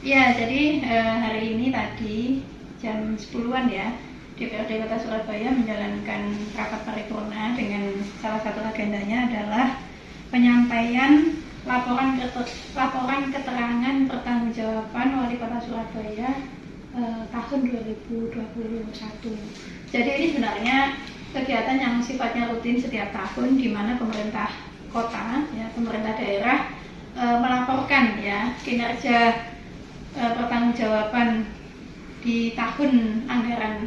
Ya, jadi hari ini tadi jam 10-an ya, DPRD Kota Surabaya menjalankan rapat paripurna dengan salah satu agendanya adalah penyampaian laporan keterangan pertanggungjawaban Wali Kota Surabaya tahun 2021. Jadi ini sebenarnya kegiatan yang sifatnya rutin setiap tahun, di mana pemerintah kota, ya, pemerintah daerah melaporkan ya kinerja pertanggungjawaban di tahun anggaran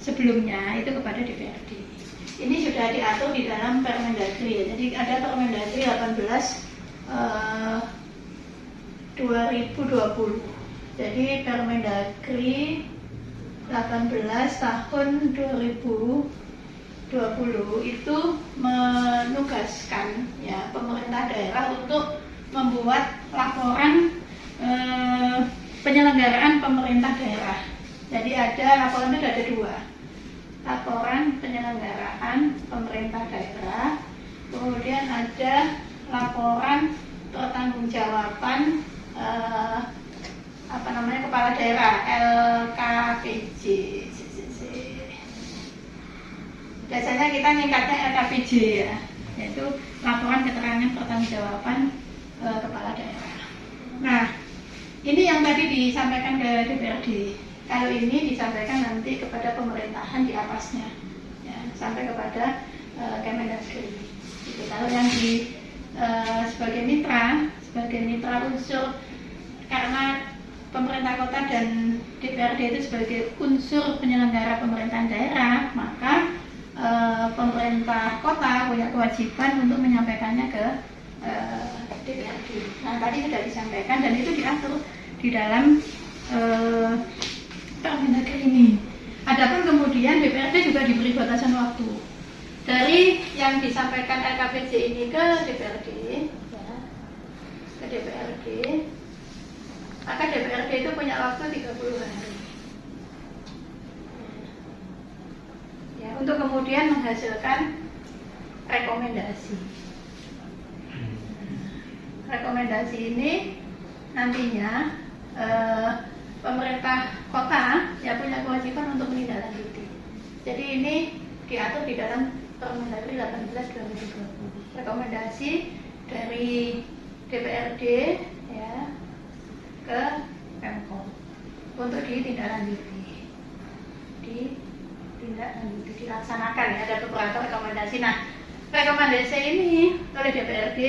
sebelumnya itu kepada DPRD. Ini sudah diatur di dalam Permendagri ya. Jadi ada Permendagri 18 2020. Jadi Permendagri 18 tahun 2020 itu menugaskan ya pemerintah daerah untuk membuat laporan penyelenggaraan pemerintah daerah. Jadi laporan itu ada dua, laporan penyelenggaraan pemerintah daerah, kemudian ada laporan pertanggungjawaban kepala daerah LKPJ. Biasanya kita nyingkatnya LKPJ ya, yaitu laporan keterangan pertanggungjawaban kepala daerah. Nah, ini yang tadi disampaikan ke DPRD. Kalau ini disampaikan nanti kepada pemerintahan di atasnya, ya, sampai kepada Kemendagri. Gitu. Kalau yang sebagai mitra unsur, karena pemerintah kota dan DPRD itu sebagai unsur penyelenggara pemerintahan daerah, maka pemerintah kota punya kewajiban untuk menyampaikannya ke DPRD. Nah, tadi sudah disampaikan dan itu diatur di dalam Permendagri ini. Adapun kemudian DPRD juga diberi batasan waktu dari yang disampaikan LKPJ ini ke DPRD, ya, ke DPRD. Maka DPRD itu punya waktu 30 hari ya, untuk kemudian menghasilkan rekomendasi. Rekomendasi ini nantinya pemerintah kota ya punya kewajiban untuk menindaklanjuti. Jadi ini diatur di dalam Permendagri 18 2020. Rekomendasi dari DPRD ya ke Pemkot untuk dilaksanakan ya, ada beberapa rekomendasi. Nah, rekomendasi ini oleh DPRD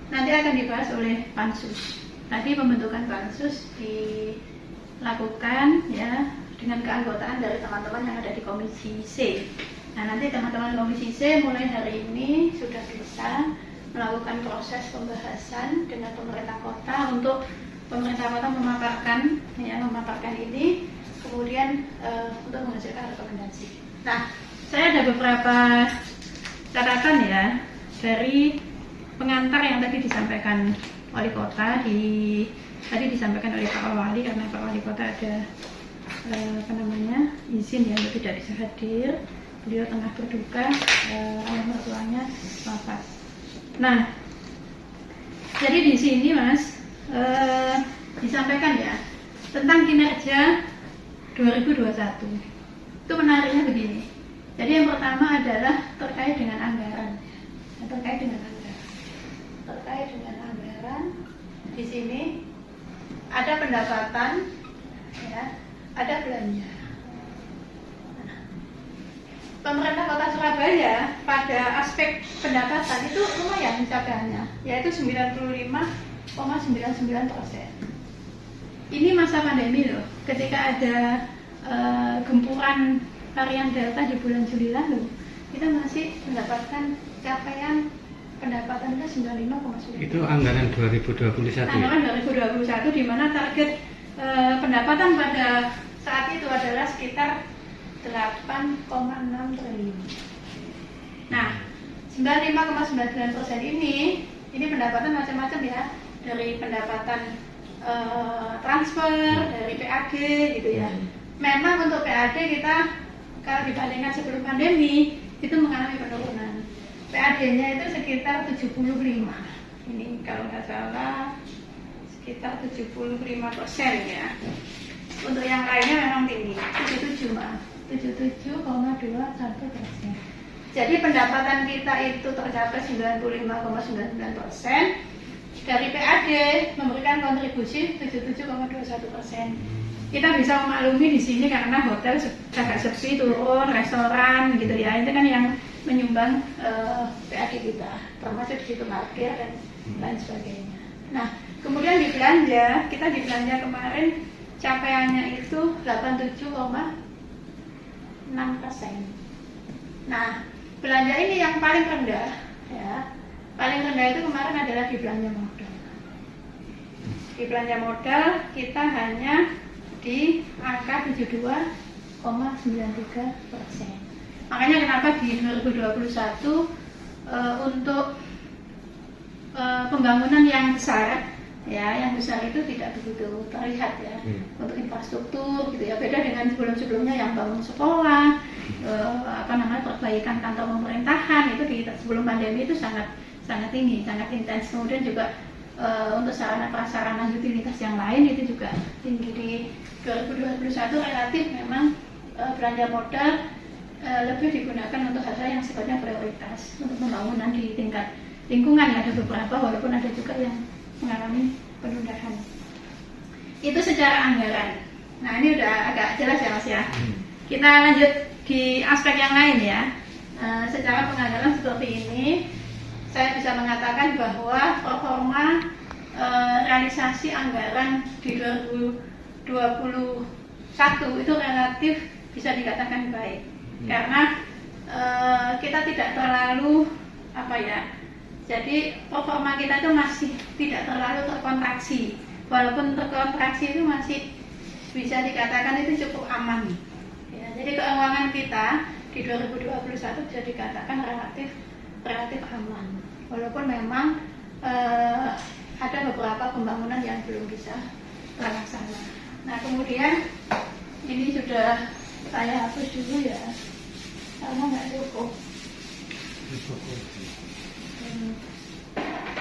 nanti akan dibahas oleh Pansus. Tadi pembentukan Pansus dilakukan ya dengan keanggotaan dari teman-teman yang ada di Komisi C. Nah, nanti teman-teman Komisi C mulai hari ini sudah bisa melakukan proses pembahasan dengan pemerintah kota untuk pemerintah kota memaparkan ini, kemudian untuk menghasilkan rekomendasi. Nah, saya ada beberapa catatan ya dari pengantar yang tadi disampaikan wali kota, tadi disampaikan oleh Pak Wali, karena Pak Wali kota ada izin ya untuk tidak bisa hadir. Beliau tengah berduka, ayah mertuanya wafat. Nah, jadi di sini Mas disampaikan ya tentang kinerja 2021. Itu menariknya begini. Jadi yang pertama adalah terkait dengan anggaran. Terkait dengan anggaran di sini ada pendapatan, ya, ada belanja. Pemerintah Kota Surabaya pada aspek pendapatan itu lumayan capaiannya, yaitu 95,99%. Ini masa pandemi loh, ketika ada gempuran varian Delta di bulan Juli lalu, kita masih mendapatkan capaian pendapatan itu 95,9%. Itu anggaran 2021. Anggaran 2021 di mana target pendapatan pada saat itu adalah sekitar 8,6 triliun. Nah, 95,99% ini pendapatan macam-macam ya, dari pendapatan transfer, dari PAD gitu ya. Memang untuk PAD kita kalau dibandingkan sebelum pandemi itu mengalami penurunan. PAD-nya itu sekitar 75. Ini kalau nggak salah sekitar 75% ya. Untuk yang lainnya memang tinggi, 77 maaf, 77,21%. Jadi pendapatan kita itu tercapai 95,99%. Dari PAD memberikan kontribusi 77,21%. Kita bisa memaklumi di sini karena hotel agak sepi, turun, restoran gitu ya. Itu kan yang menyumbang PAD kita, termasuk di situ parkir dan lain sebagainya. Nah, kemudian di belanja, kita di belanja kemarin capaiannya itu 87,6%. Nah, belanja ini yang paling rendah ya. Paling rendah itu kemarin adalah di belanja modal. Di belanja modal kita hanya di angka 72,93%. Makanya kenapa di 2021 untuk pembangunan yang besar ya, yang besar itu tidak begitu terlihat ya, untuk infrastruktur gitu ya. Beda dengan sebelum-sebelumnya yang bangun sekolah, perbaikan kantor pemerintahan itu di sebelum pandemi itu sangat tinggi, sangat intens. Kemudian juga untuk sarana prasarana utilitas yang lain itu juga tinggi. Di 2021 relatif memang belanja modal lebih digunakan untuk hal-hal yang sifatnya prioritas untuk pembangunan di tingkat lingkungan. Ada beberapa, walaupun ada juga yang mengalami penundaan. Itu secara anggaran. Nah, ini udah agak jelas ya Mas ya. Kita lanjut di aspek yang lain ya. Secara penganggaran seperti ini, saya bisa mengatakan bahwa performa realisasi anggaran di 2021 itu relatif bisa dikatakan baik, karena kita tidak terlalu jadi performa kita itu masih tidak terlalu terkontraksi, walaupun terkontraksi itu masih bisa dikatakan itu cukup aman ya. Jadi keuangan kita di 2021 bisa dikatakan relatif aman, walaupun memang ada beberapa pembangunan yang belum bisa terlaksana. Nah, kemudian ini sudah saya hapus dulu ya, karena nggak cukup.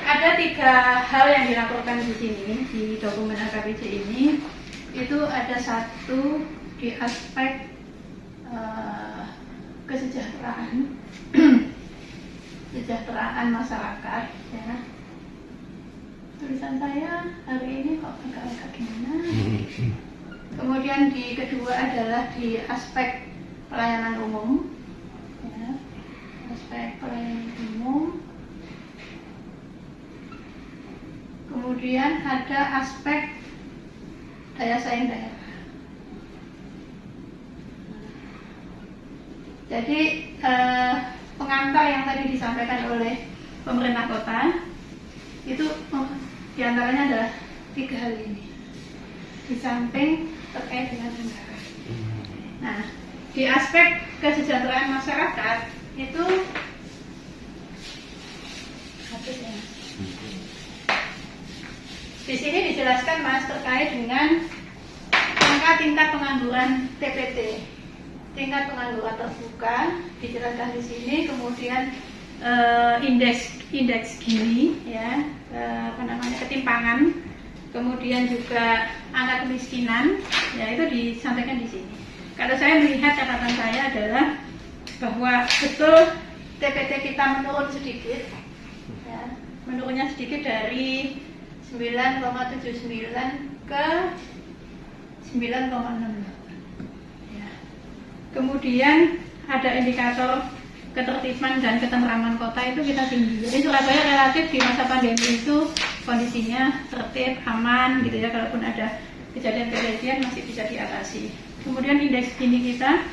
Ada 3 hal yang dilaporkan di sini di dokumen AKPJ ini. Itu ada 1 di aspek kesejahteraan masyarakat ya. Tulisan saya hari ini kok agak gimana. Kemudian di kedua adalah di aspek pelayanan umum ya. Aspek pelayanan umum. Kemudian ada aspek daya saing daerah. Jadi pengantar yang tadi disampaikan oleh pemerintah kota itu diantaranya adalah 3 hal ini, di samping terkait dengan anggaran. Nah, di aspek kesejahteraan masyarakat itu di sini dijelaskan Mas terkait dengan angka tingkat pengangguran TPT, tingkat pengangguran terbuka dijelaskan di sini. Kemudian indeks Gini ya, ketimpangan, kemudian juga angka kemiskinan ya, itu disampaikan di sini. Kalau saya melihat, catatan saya adalah bahwa betul TPT kita menurun sedikit ya, menurunnya sedikit dari 9,79 ke 9,68 ya. Kemudian ada indikator ketertiban dan ketentraman kota itu kita tinggi. Jadi Surabaya relatif di masa pandemi itu kondisinya tertib, aman gitu ya. Kalaupun ada kejadian-kejadian masih bisa diatasi. Kemudian indeks Gini kita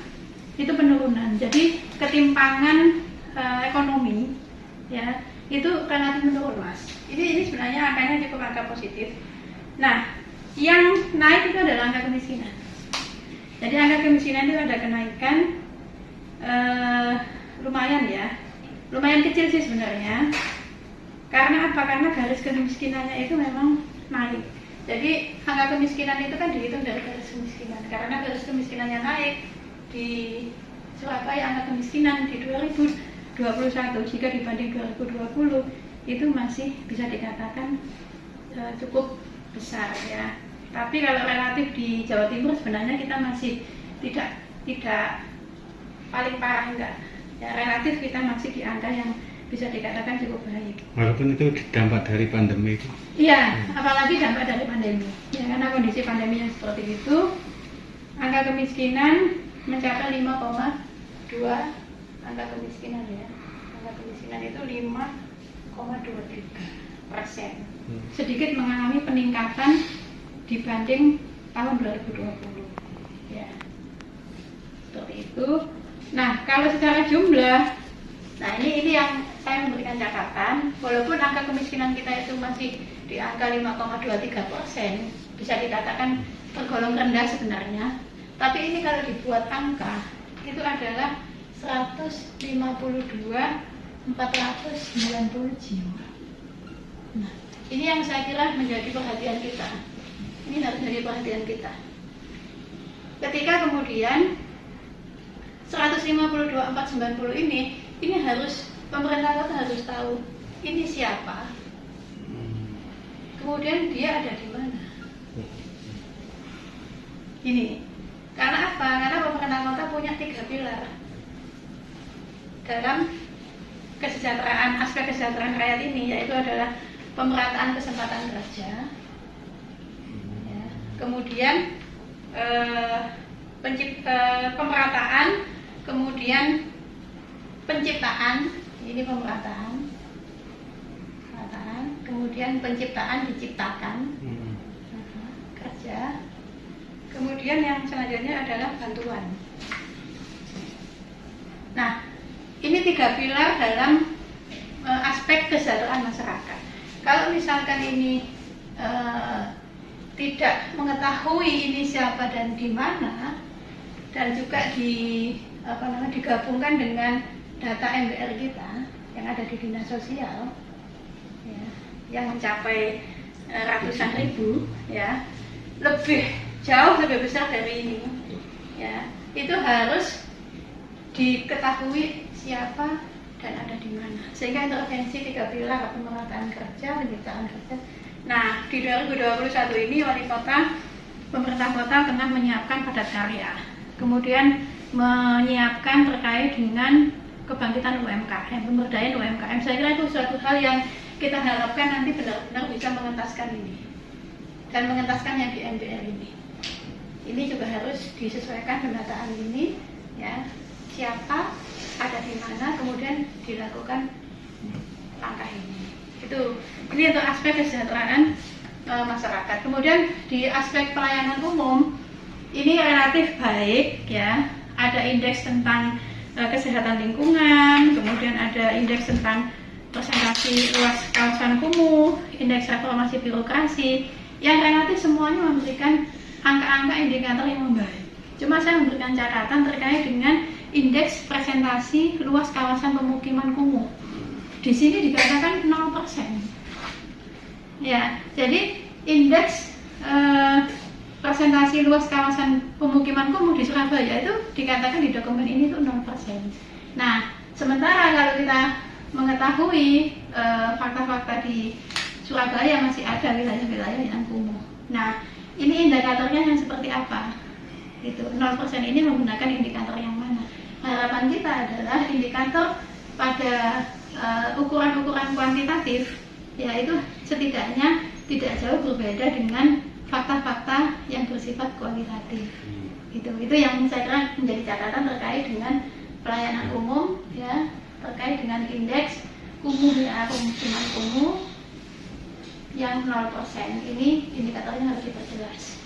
itu penurunan. Jadi ketimpangan ekonomi ya itu relatif menurun Mas. Ini sebenarnya angkanya cukup angka positif. Nah, yang naik itu adalah angka kemiskinan. Jadi angka kemiskinan itu ada kenaikan lumayan ya, lumayan kecil sih sebenarnya. Karena apa? Karena garis kemiskinannya itu memang naik. Jadi angka kemiskinan itu kan dihitung dari garis kemiskinan. Karena garis kemiskinannya naik di Surabaya, angka kemiskinan di 2021 jika dibanding 2020 itu masih bisa dikatakan cukup besar ya. Tapi kalau relatif di Jawa Timur sebenarnya kita masih tidak paling parah, enggak. Ya, relatif kita masih di angka yang bisa dikatakan cukup baik. Walaupun itu dampak dari pandemi itu. Iya, apalagi dampak dari pandemi. Ya, karena kondisi pandemi yang seperti itu, angka kemiskinan mencapai 5,2, angka kemiskinan ya. Angka kemiskinan itu 5,23%. Sedikit mengalami peningkatan dibanding tahun 2020. Ya. Seperti itu. Nah, kalau secara jumlah, nah ini yang saya memberikan catatan, walaupun angka kemiskinan kita itu masih di angka 5,23%, bisa dikatakan tergolong rendah sebenarnya. Tapi ini kalau dibuat angka, itu adalah 152.490 jiwa. Nah, ini yang saya kira menjadi perhatian kita. Ini harus menjadi perhatian kita. Ketika kemudian 152.490 ini harus pemerintah kota harus tahu ini siapa, kemudian dia ada di mana. Ini karena apa? Karena pemerintah kota punya 3 pilar dalam kesejahteraan, aspek kesejahteraan rakyat ini, yaitu adalah pemerataan kesempatan kerja, ya, kemudian pemerataan, kemudian penciptaan, ini pemerataan, kemudian penciptaan, diciptakan, kerja, kemudian yang selanjutnya adalah bantuan. Nah, ini 3 pilar dalam aspek kesejahteraan masyarakat. Kalau misalkan ini tidak mengetahui ini siapa dan di mana, dan juga digabungkan dengan data MBR kita yang ada di dinas sosial, ya, yang mencapai ratusan ribu, ya, jauh lebih besar dari ini, ya, itu harus diketahui siapa dan ada di mana, sehingga intervensi 3 pilar pemerataan kerja, penciptaan kerja. Nah, di 2021 ini pemerintah kota tengah menyiapkan padat karya, kemudian menyiapkan terkait dengan kebangkitan UMKM, pemberdayaan UMKM. Saya kira itu suatu hal yang kita harapkan nanti benar-benar bisa mengentaskan ini dan mengentaskan yang di MBR ini. Ini juga harus disesuaikan penataan ini, ya, siapa, ada di mana, kemudian dilakukan langkah ini. Ini untuk aspek kesejahteraan masyarakat. Kemudian di aspek pelayanan umum ini relatif baik, ya. Ada indeks tentang kesehatan lingkungan, kemudian ada indeks tentang presentasi luas kawasan kumuh, indeks reformasi birokrasi, yang relatif semuanya memberikan angka-angka indikator yang membaik. Cuma saya memberikan catatan terkait dengan indeks presentasi luas kawasan pemukiman kumuh. Di sini dikatakan 0%. Ya, jadi indeks presentasi luas kawasan pemukiman kumuh di Surabaya itu dikatakan di dokumen ini itu 0%. Nah, sementara kalau kita mengetahui fakta-fakta di Surabaya masih ada wilayah-wilayah yang kumuh. Nah, ini indikatornya yang seperti apa? Gitu. 0% ini menggunakan indikator yang mana? Harapan kita adalah indikator pada ukuran-ukuran kuantitatif, yaitu setidaknya tidak jauh berbeda dengan fakta-fakta yang bersifat kualitatif. Itu yang saya kira menjadi catatan terkait dengan pelayanan umum, ya, terkait dengan indeks kumuh, ya, pemukiman kumuh yang 0%. Ini indikatornya harus diperjelas.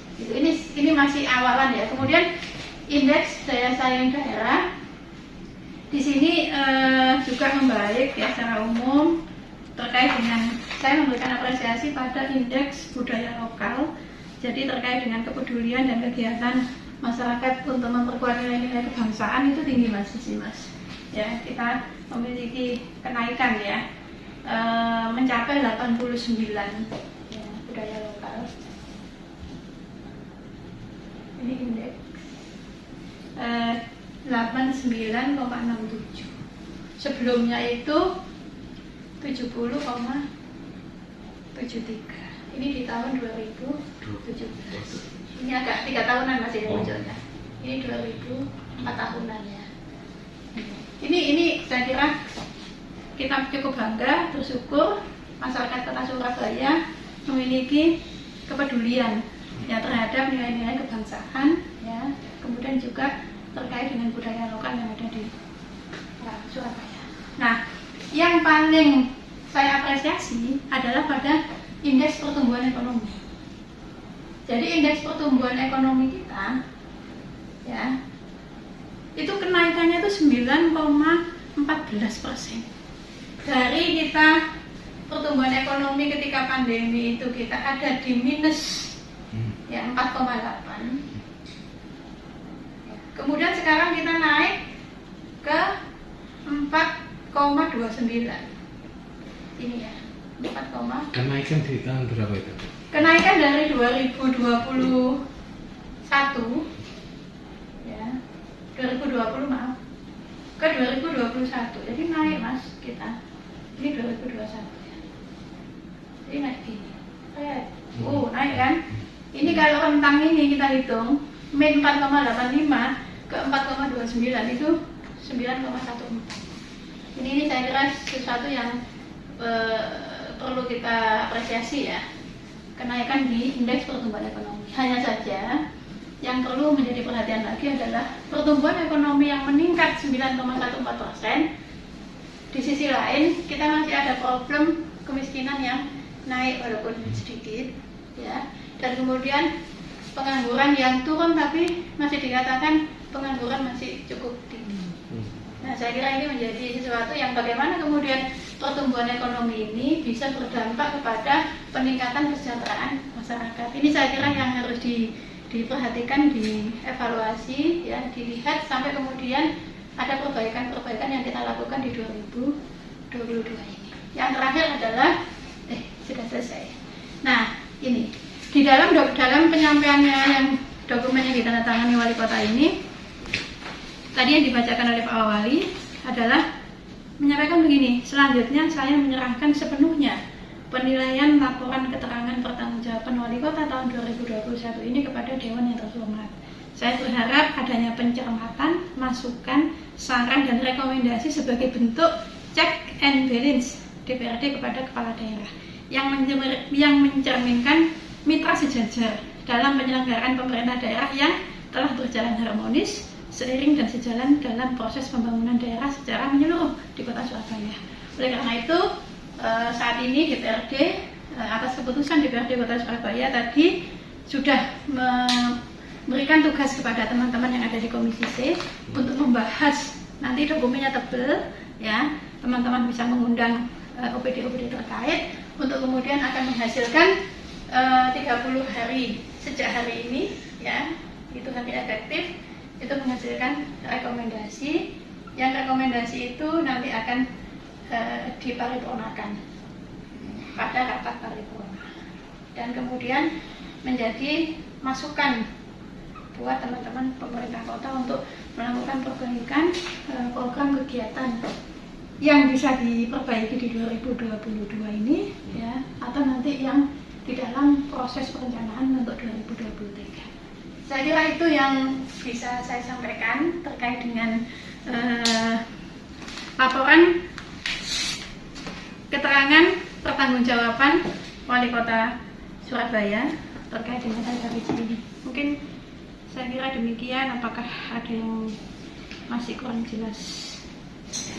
Ini masih awalan, ya. Kemudian indeks daya saing daerah di sini juga membaik, ya, secara umum terkait dengan, saya memberikan apresiasi pada indeks budaya lokal. Jadi terkait dengan kepedulian dan kegiatan masyarakat untuk memperkuat nilai-nilai kebangsaan itu tinggi, Mas. Ya, kita memiliki kenaikan, ya, mencapai 89, ya, budaya lokal. Ini indeks 89,67. Sebelumnya itu 70,73. Ini di tahun 2017. Ini agak 3 tahunan masih munculnya. Ini 2004 tahunan ya. Ini saya kira kita cukup bangga, bersyukur masyarakat Kota Surabaya memiliki kepedulian ya terhadap nilai-nilai kebangsaan ya, kemudian juga terkait dengan budaya lokal yang ada di Surabaya. Nah, yang paling saya apresiasi adalah pada indeks pertumbuhan ekonomi. Jadi indeks pertumbuhan ekonomi kita ya itu kenaikannya itu 9,14%. Dari kita pertumbuhan ekonomi ketika pandemi itu kita ada di minus ya 4,8. Kemudian sekarang kita naik ke 4,29. Ini ya 4, kenaikan di tahun berapa itu? kenaikan dari 2021 ya 2020 maaf ke 2021, jadi naik mas kita ini 2021 ya, jadi naik gini naik kan. Ini kalau rentang ini kita hitung min 4,85 ke 4,29 itu 9,14. Ini saya kira sesuatu yang perlu kita apresiasi ya, kenaikan di indeks pertumbuhan ekonomi. Hanya saja yang perlu menjadi perhatian lagi adalah pertumbuhan ekonomi yang meningkat 9,14%. Di sisi lain kita masih ada problem kemiskinan yang naik walaupun sedikit ya, dan kemudian pengangguran yang turun tapi masih dikatakan pengangguran masih cukup tinggi. Nah, saya kira ini menjadi sesuatu yang bagaimana kemudian pertumbuhan ekonomi ini bisa berdampak kepada peningkatan kesejahteraan masyarakat. Ini saya kira yang harus diperhatikan, dievaluasi, ya, dilihat sampai kemudian ada perbaikan-perbaikan yang kita lakukan di 2022 ini. Yang terakhir adalah, sudah selesai. Nah, ini di dalam penyampaiannya yang dokumen yang ditandatangani wali kota ini, tadi yang dibacakan oleh Pak Wali adalah menyampaikan begini, selanjutnya saya menyerahkan sepenuhnya penilaian laporan keterangan pertanggungjawaban wali kota tahun 2021 ini kepada Dewan yang terhormat. Saya berharap adanya pencermatan, masukan, saran dan rekomendasi sebagai bentuk check and balance DPRD kepada kepala daerah yang mencerminkan mitra sejajar dalam penyelenggaraan pemerintah daerah yang telah berjalan harmonis, seiring dan sejalan dalam proses pembangunan daerah secara menyeluruh di Kota Surabaya. Oleh karena itu, saat ini DPRD atas keputusan DPRD Kota Surabaya tadi sudah memberikan tugas kepada teman-teman yang ada di Komisi C untuk membahas, nanti dokumennya tebal ya, teman-teman bisa mengundang OPD-OPD terkait untuk kemudian akan menghasilkan 30 hari sejak hari ini ya, itu nanti efektif, itu menghasilkan rekomendasi, yang rekomendasi itu nanti akan diparipurnakan pada rapat paripurna dan kemudian menjadi masukan buat teman-teman pemerintah kota untuk melakukan perbaikan program kegiatan yang bisa diperbaiki di 2022 ini ya, atau nanti yang di dalam proses perencanaan untuk 2023. Saya kira itu yang bisa saya sampaikan terkait dengan laporan keterangan pertanggungjawaban Wali Kota Surabaya terkait dengan LKPJ ini. Mungkin saya kira demikian. Apakah ada yang masih kurang jelas?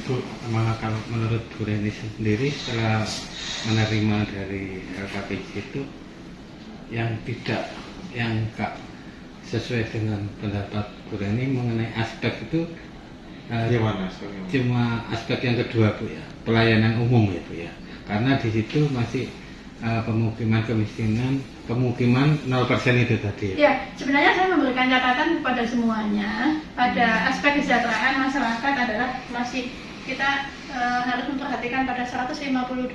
Bu, malah kalau menurut Bu Reni sendiri setelah menerima dari LKPJ itu yang nggak sesuai dengan pendapat Bu Reni mengenai aspek itu cuma aspek yang kedua Bu ya, pelayanan umum ya Bu ya, karena di situ masih pemukiman 0% itu tadi ya. Ya, sebenarnya saya memberikan catatan kepada semuanya pada aspek kesejahteraan masyarakat adalah masih kita harus memperhatikan pada 152.490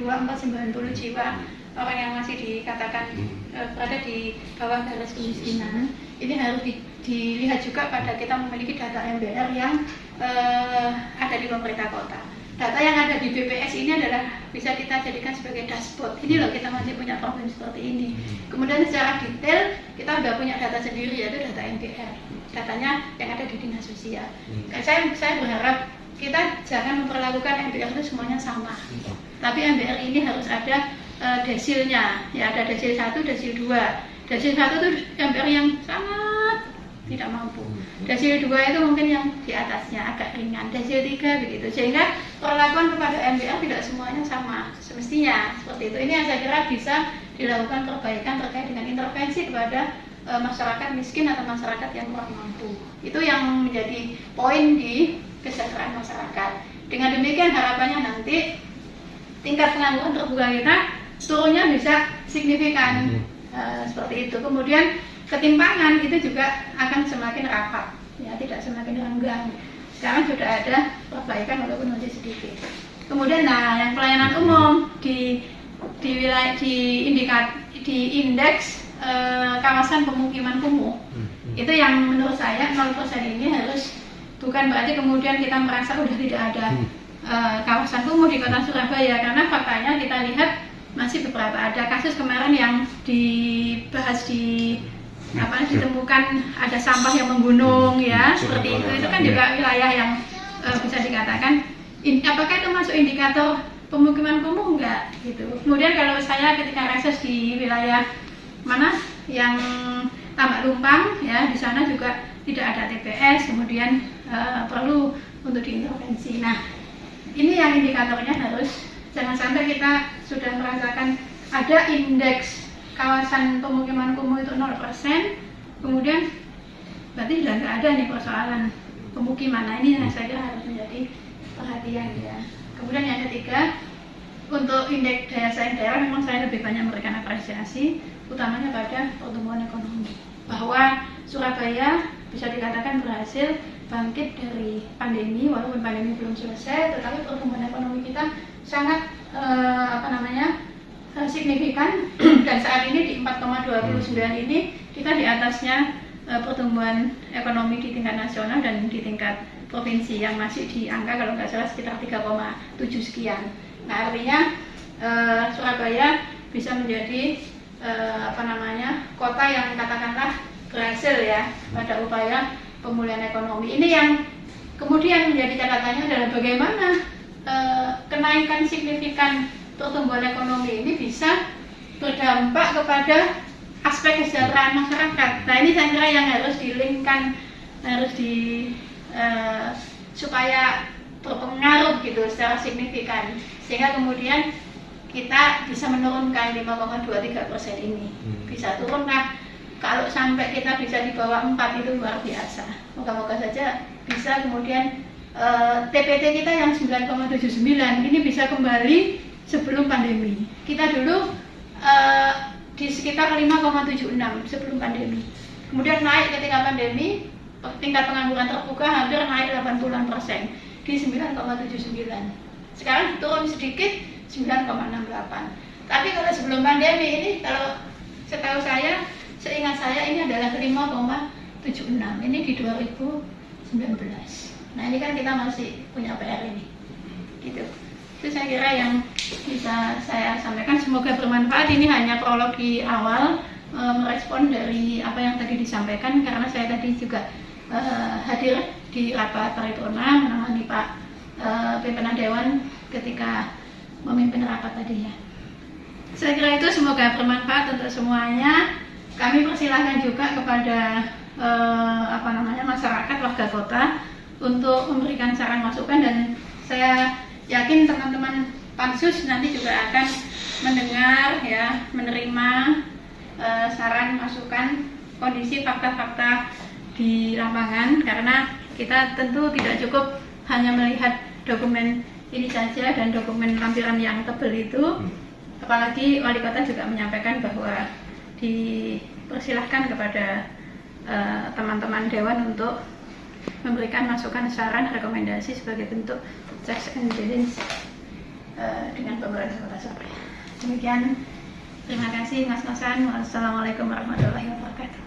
jiwa orang yang masih dikatakan berada di bawah garis kemiskinan. Ini harus dilihat juga pada kita memiliki data MBR yang ada di pemerintah kota. data yang ada di BPS ini adalah bisa kita jadikan sebagai dashboard. Ini loh, kita masih punya problem seperti ini. Kemudian secara detail kita udah punya data sendiri, yaitu data MBR, datanya yang ada di dinas sosial. Saya berharap kita jangan memperlakukan MBR itu semuanya sama, tapi MBR ini harus ada desilnya, ya, ada desil 1, desil 2. Desil 1 itu MBR yang sangat tidak mampu. Desil 2 itu mungkin yang di atasnya agak ringan, desil 3 begitu. Sehingga perlakuan kepada MBR tidak semuanya sama, semestinya seperti itu. Ini yang saya kira bisa dilakukan perbaikan terkait dengan intervensi kepada masyarakat miskin atau masyarakat yang kurang mampu. Itu yang menjadi poin di kesejahteraan masyarakat. Dengan demikian harapannya nanti tingkat pengangguran terbuka kita turunnya bisa signifikan, seperti itu. Kemudian ketimpangan itu juga akan semakin rapat, ya, tidak semakin renggang. Sekarang sudah ada perbaikan walaupun masih sedikit. Kemudian, nah, yang pelayanan umum di wilayah di indeks kawasan pemukiman kumuh, itu yang menurut saya 0% ini harus, bukan berarti kemudian kita merasa udah tidak ada kawasan kumuh di kota Surabaya, karena faktanya kita lihat masih beberapa. Ada kasus kemarin yang dibahas ditemukan ada sampah yang menggunung, ya, seperti itu kan juga wilayah yang bisa dikatakan apakah itu masuk indikator pemukiman kumuh, enggak gitu. Kemudian kalau saya ketika reses di wilayah mana yang Tambak Lumpang, ya, di sana juga tidak ada TPS, kemudian perlu untuk diintervensi. Nah, ini yang indikatornya harus jangan sampai kita sudah merasakan ada indeks kawasan pemukiman kumuh itu 0%, kemudian berarti sudah nggak ada nih persoalan pemukiman. Nah, ini yang saya kira harus menjadi perhatian, ya. Kemudian yang ketiga, untuk indeks daya saing daerah memang saya lebih banyak memberikan apresiasi, utamanya pada pertumbuhan ekonomi. Bahwa Surabaya bisa dikatakan berhasil bangkit dari pandemi, walaupun pandemi belum selesai, tetapi pertumbuhan ekonomi kita sangat signifikan. Dan saat ini di 4,29 ini kita di atasnya pertumbuhan ekonomi di tingkat nasional dan di tingkat provinsi yang masih di angka kalau nggak salah sekitar 3,7 sekian. Nah, artinya Surabaya bisa menjadi kota yang katakanlah berhasil, ya, pada upaya pemulihan ekonomi. Ini yang kemudian menjadi catatannya adalah bagaimana kenaikan signifikan pertumbuhan ekonomi ini bisa berdampak kepada aspek kesejahteraan masyarakat. Nah, ini saya kira yang harus dilingkan, supaya berpengaruh gitu secara signifikan, sehingga kemudian kita bisa menurunkan 5,23% ini. Bisa turun. Nah, kalau sampai kita bisa di bawah 4 itu luar biasa. Moga-moga saja bisa kemudian TPT kita yang 9,79 ini bisa kembali sebelum pandemi. Kita dulu di sekitar 5,76 sebelum pandemi. Kemudian naik ketika pandemi, tingkat pengangguran terbuka hampir naik 80% di 9,79. Sekarang turun sedikit 9,68. Tapi kalau sebelum pandemi ini, kalau setahu saya, seingat saya ini adalah 5,76. Ini di 2019. Nah, ini kan kita masih punya PR ini, gitu. Itu saya kira yang bisa saya sampaikan. Semoga bermanfaat. Ini hanya prolog di awal, merespon dari apa yang tadi disampaikan, karena saya tadi juga hadir di rapat paripurna menemani Pak pimpinan Dewan ketika memimpin rapat tadi, ya. Saya kira itu semoga bermanfaat untuk semuanya. Kami persilahkan juga kepada masyarakat, warga kota untuk memberikan saran masukan, dan saya yakin teman-teman pansus nanti juga akan mendengar, ya, menerima saran masukan kondisi fakta-fakta di lapangan, karena kita tentu tidak cukup hanya melihat dokumen ini saja dan dokumen lampiran yang tebal itu, apalagi wali kota juga menyampaikan bahwa dipersilahkan kepada teman-teman dewan untuk memberikan masukan, saran, rekomendasi sebagai bentuk checks and balance dengan pemerintah Kota Surabaya. Demikian, terima kasih Mas Nosan. Wassalamualaikum warahmatullahi wabarakatuh.